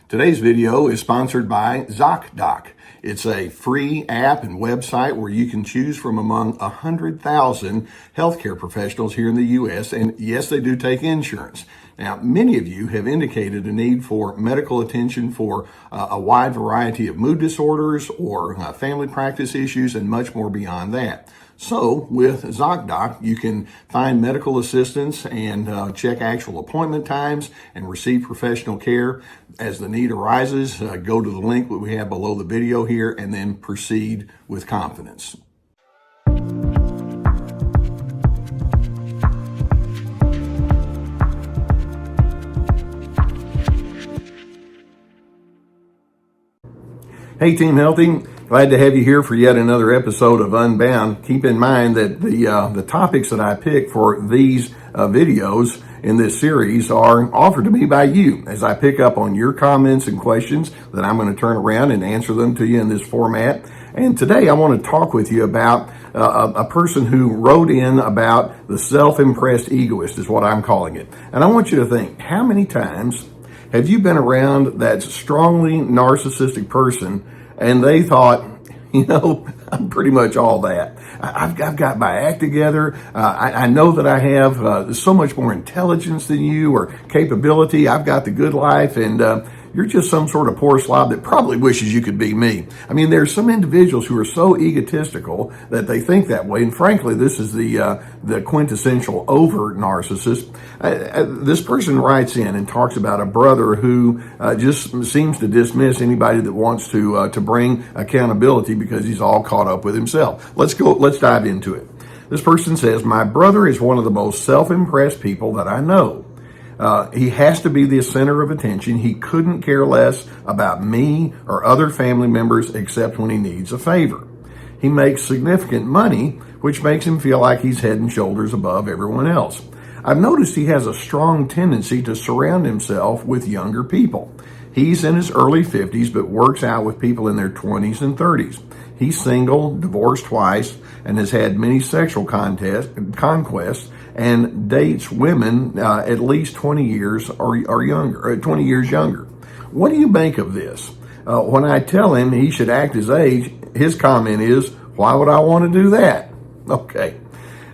Today's video is sponsored by Zocdoc. It's a free app and website where you can choose from among 100,000 healthcare professionals here in the U.S. And yes, they do take insurance. Now, many of you have indicated a need for medical attention for a wide variety of mood disorders or family practice issues and much more beyond that. So with Zocdoc, you can find medical assistance and check actual appointment times and receive professional care. As the need arises, go to the link that we have below the video here and then proceed with confidence. Hey, Team Healthy. Glad to have you here for yet another episode of Unbound. Keep in mind that the topics that I pick for these videos in this series are offered to me by you as I pick up on your comments and questions that I'm going to turn around and answer them to you in this format. And today I want to talk with you about a person who wrote in about the self-impressed egoist is what I'm calling it. And I want you to think, how many times have you been around that strongly narcissistic person and they thought, I'm pretty much all that. I've got my act together. I know that I have so much more intelligence than you or capability. I've got the good life, and you're just some sort of poor slob that probably wishes you could be me. I mean, there's some individuals who are so egotistical that they think that way, and frankly, this is the quintessential overt narcissist. This person writes in and talks about a brother who just seems to dismiss anybody that wants to bring accountability because he's all caught up with himself. Let's dive into it. This person says, my brother is one of the most self-impressed people that I know. He has to be the center of attention. He couldn't care less about me or other family members except when he needs a favor. He makes significant money, which makes him feel like he's head and shoulders above everyone else. I've noticed he has a strong tendency to surround himself with younger people. He's in his early 50s, but works out with people in their 20s and 30s. He's single, divorced twice, and has had many sexual conquests, and dates women at least 20 years or younger, 20 years younger. What do you make of this? When I tell him he should act his age, his comment is, "Why would I want to do that?" Okay.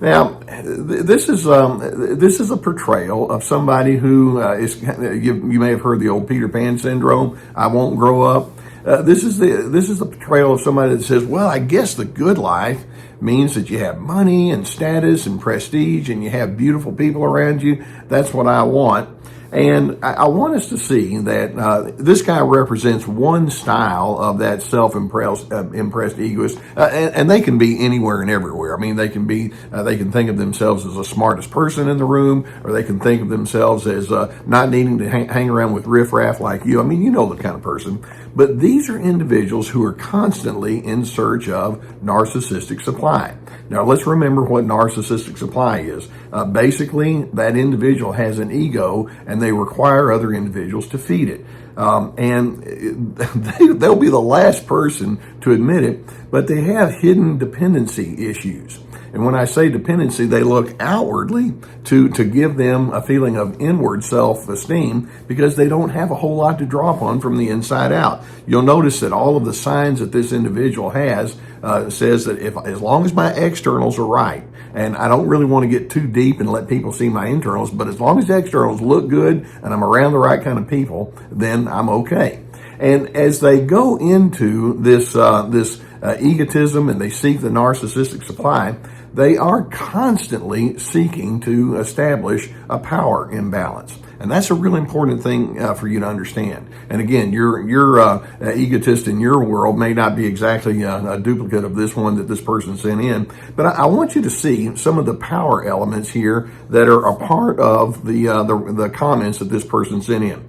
Now, this is a portrayal of somebody who is. You may have heard the old Peter Pan syndrome. I won't grow up. This is the portrayal of somebody that says, "Well, I guess the good life means that you have money and status and prestige and you have beautiful people around you. That's what I want." And I want us to see that this guy represents one style of that self-impressed egoist, and they can be anywhere and everywhere. I mean, they can think of themselves as the smartest person in the room, or they can think of themselves as not needing to hang around with riffraff like you. I mean, you know the kind of person. But these are individuals who are constantly in search of narcissistic supply. Now, let's remember what narcissistic supply is. Basically, that individual has an ego, and they require other individuals to feed it. And they'll be the last person to admit it, but they have hidden dependency issues. And when I say dependency, they look outwardly to give them a feeling of inward self-esteem because they don't have a whole lot to draw upon from the inside out. You'll notice that all of the signs that this individual has says that as long as my externals are right, and I don't really want to get too deep and let people see my internals, but as long as the externals look good and I'm around the right kind of people, then I'm okay. And as they go into this egotism and they seek the narcissistic supply, they are constantly seeking to establish a power imbalance. And that's a really important thing for you to understand. And again, your egotist in your world may not be exactly a duplicate of this one that this person sent in. But I want you to see some of the power elements here that are a part of the comments that this person sent in.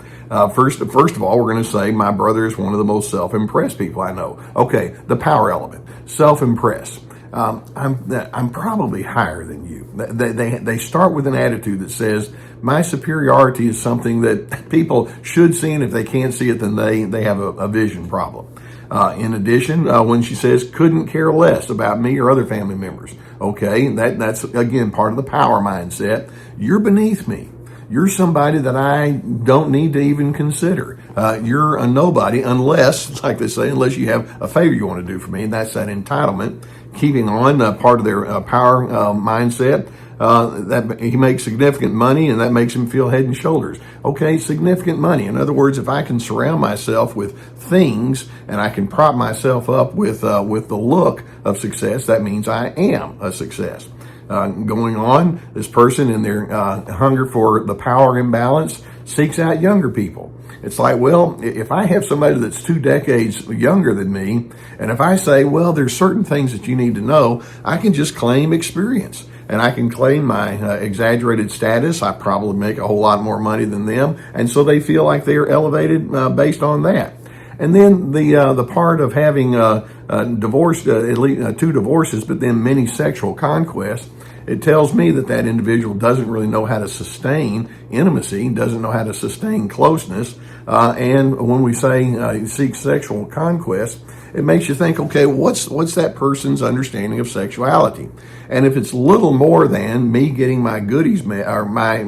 First of all, we're going to say my brother is one of the most self-impressed people I know. Okay, the power element, self-impressed. I'm probably higher than you. They start with an attitude that says my superiority is something that people should see, and if they can't see it, then they have a vision problem. In addition, when she says couldn't care less about me or other family members, okay, that's again part of the power mindset. You're beneath me. You're somebody that I don't need to even consider. You're a nobody unless, like they say, unless you have a favor you want to do for me, and that's that entitlement. Keeping on part of their power mindset. That he makes significant money, and that makes him feel head and shoulders. Okay, significant money. In other words, if I can surround myself with things and I can prop myself up with the look of success, that means I am a success. Going on, this person in their hunger for the power imbalance seeks out younger people. It's like, well, if I have somebody that's 2 decades younger than me, and if I say, well, there's certain things that you need to know, I can just claim experience. And I can claim my exaggerated status. I probably make a whole lot more money than them. And so they feel like they're elevated based on that. And then the part of having divorced, at least 2 divorces, but then many sexual conquests, it tells me that that individual doesn't really know how to sustain intimacy, doesn't know how to sustain closeness. And when we say seek sexual conquest, it makes you think, okay, what's that person's understanding of sexuality? And if it's little more than me getting my goodies or my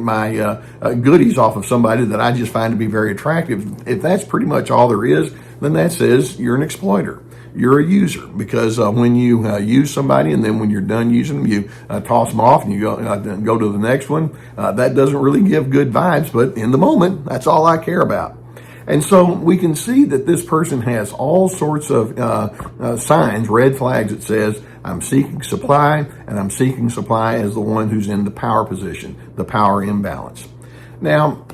goodies off of somebody that I just find to be very attractive, if that's pretty much all there is, then that says you're an exploiter. You're a user, because when you use somebody and then when you're done using them, you toss them off and you go to the next one. That doesn't really give good vibes, but in the moment, that's all I care about. And so we can see that this person has all sorts of signs, red flags that says, I'm seeking supply, and I'm seeking supply as the one who's in the power position, the power imbalance. Now,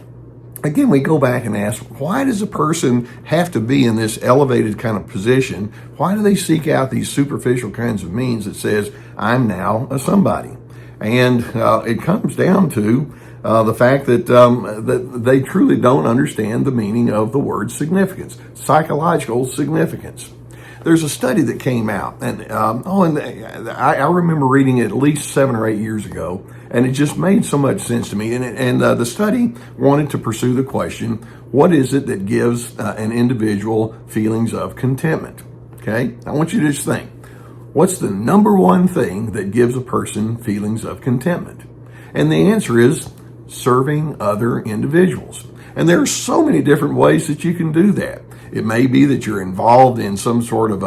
again, we go back and ask, why does a person have to be in this elevated kind of position? Why do they seek out these superficial kinds of means that says, I'm now a somebody? And it comes down to the fact that that they truly don't understand the meaning of the word significance, psychological significance. There's a study that came out, and I remember reading it at least 7 or 8 years ago, and it just made so much sense to me. And the study wanted to pursue the question, what is it that gives an individual feelings of contentment? Okay, I want you to just think, what's the number one thing that gives a person feelings of contentment? And the answer is serving other individuals. And there are so many different ways that you can do that. It may be that you're involved in some sort of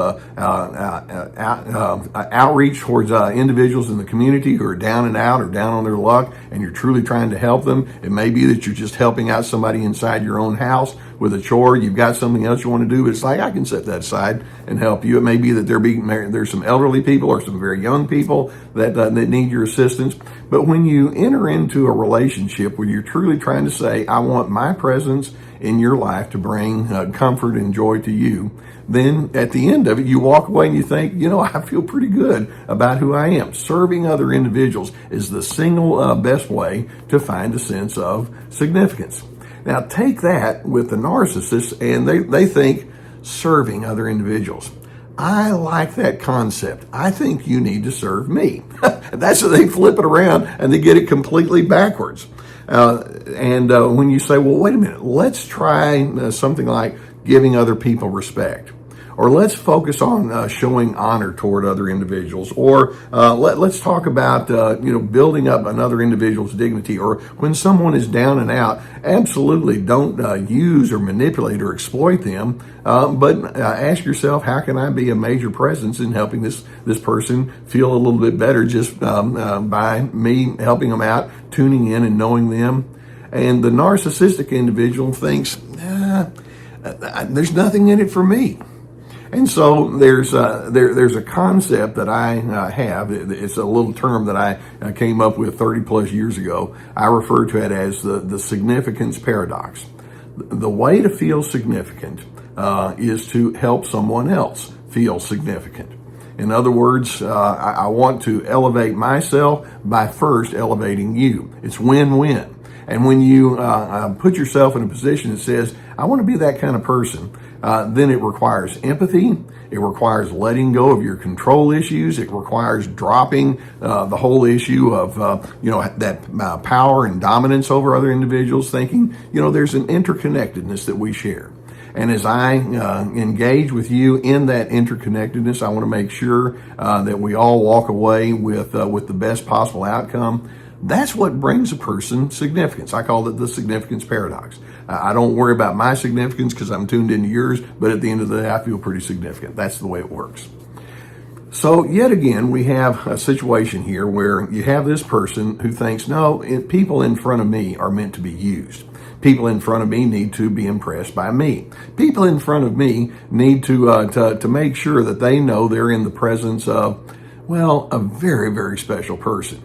outreach towards individuals in the community who are down and out or down on their luck, and you're truly trying to help them. It may be that you're just helping out somebody inside your own house with a chore. You've got something else you want to do, but it's like, I can set that aside and help you. It may be that there's some elderly people or some very young people that need your assistance. But when you enter into a relationship where you're truly trying to say, I want my presence in your life to bring comfort and joy to you, then at the end of it, you walk away and you think, I feel pretty good about who I am. Serving other individuals is the single best way to find a sense of significance. Now, take that with the narcissists, and they think serving other individuals. I like that concept. I think you need to serve me. That's how they flip it around and they get it completely backwards. When you say, well, wait a minute, let's try something like giving other people respect. Or let's focus on showing honor toward other individuals. Or let's talk about building up another individual's dignity. Or when someone is down and out, absolutely don't use or manipulate or exploit them. But ask yourself, how can I be a major presence in helping this person feel a little bit better just by me helping them out, tuning in and knowing them. And the narcissistic individual thinks, there's nothing in it for me. And so there's a concept that I have. It's a little term that I came up with 30 plus years ago. I refer to it as the significance paradox. The way to feel significant is to help someone else feel significant. In other words, I want to elevate myself by first elevating you. It's win-win. And when you put yourself in a position that says, I want to be that kind of person, then it requires empathy. It requires letting go of your control issues. It requires dropping the whole issue of that power and dominance over other individuals, thinking, there's an interconnectedness that we share. And as I engage with you in that interconnectedness, I want to make sure that we all walk away with the best possible outcome. That's what brings a person significance. I call it the significance paradox. I don't worry about my significance because I'm tuned into yours, but at the end of the day, I feel pretty significant. That's the way it works. So yet again, we have a situation here where you have this person who thinks, no, people in front of me are meant to be used. People in front of me need to be impressed by me. People in front of me need to make sure that they know they're in the presence of, well, a very, very special person.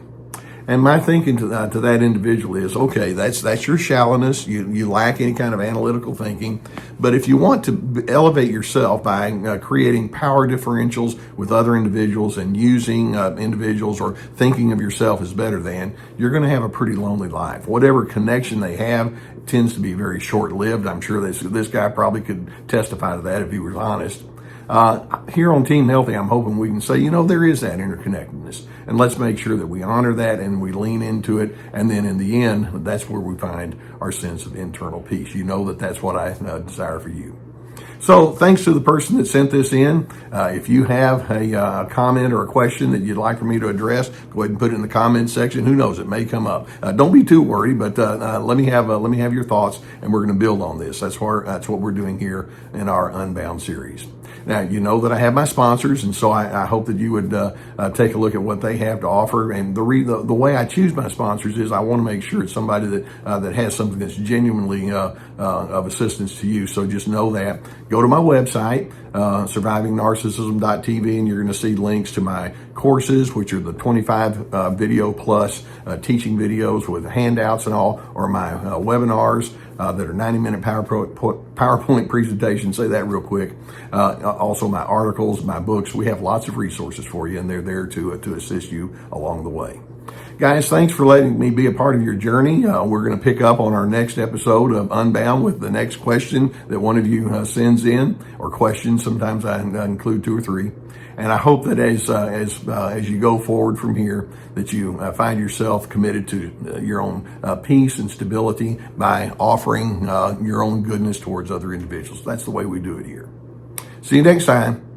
And my thinking to that individual is, okay, that's your shallowness. You lack any kind of analytical thinking. But if you want to elevate yourself by creating power differentials with other individuals and using individuals or thinking of yourself as better than, you're going to have a pretty lonely life. Whatever connection they have tends to be very short-lived. I'm sure this guy probably could testify to that if he was honest. Here on Team Healthy, I'm hoping we can say, there is that interconnectedness. And let's make sure that we honor that and we lean into it. And then in the end, that's where we find our sense of internal peace. You know that's what I desire for you. So thanks to the person that sent this in. If you have a comment or a question that you'd like for me to address, go ahead and put it in the comment section. Who knows? It may come up. Don't be too worried, but let me have your thoughts, and we're going to build on this. That's what we're doing here in our Unbound series. Now, you know that I have my sponsors, and so I hope that you would take a look at what they have to offer. And the way I choose my sponsors is I want to make sure it's somebody that has something that's genuinely of assistance to you. So just know that. Go to my website, survivingnarcissism.tv, and you're going to see links to my courses, which are the 25 video plus teaching videos with handouts and all, or my webinars that are 90-minute PowerPoint presentations. Say that real quick. Also my articles, my books. We have lots of resources for you, and they're there to assist you along the way. Guys, thanks for letting me be a part of your journey. We're going to pick up on our next episode of Unbound with the next question that one of you sends in, or questions. Sometimes I include 2 or 3. And I hope that as you go forward from here, that you find yourself committed to your own peace and stability by offering your own goodness towards other individuals. That's the way we do it here. See you next time.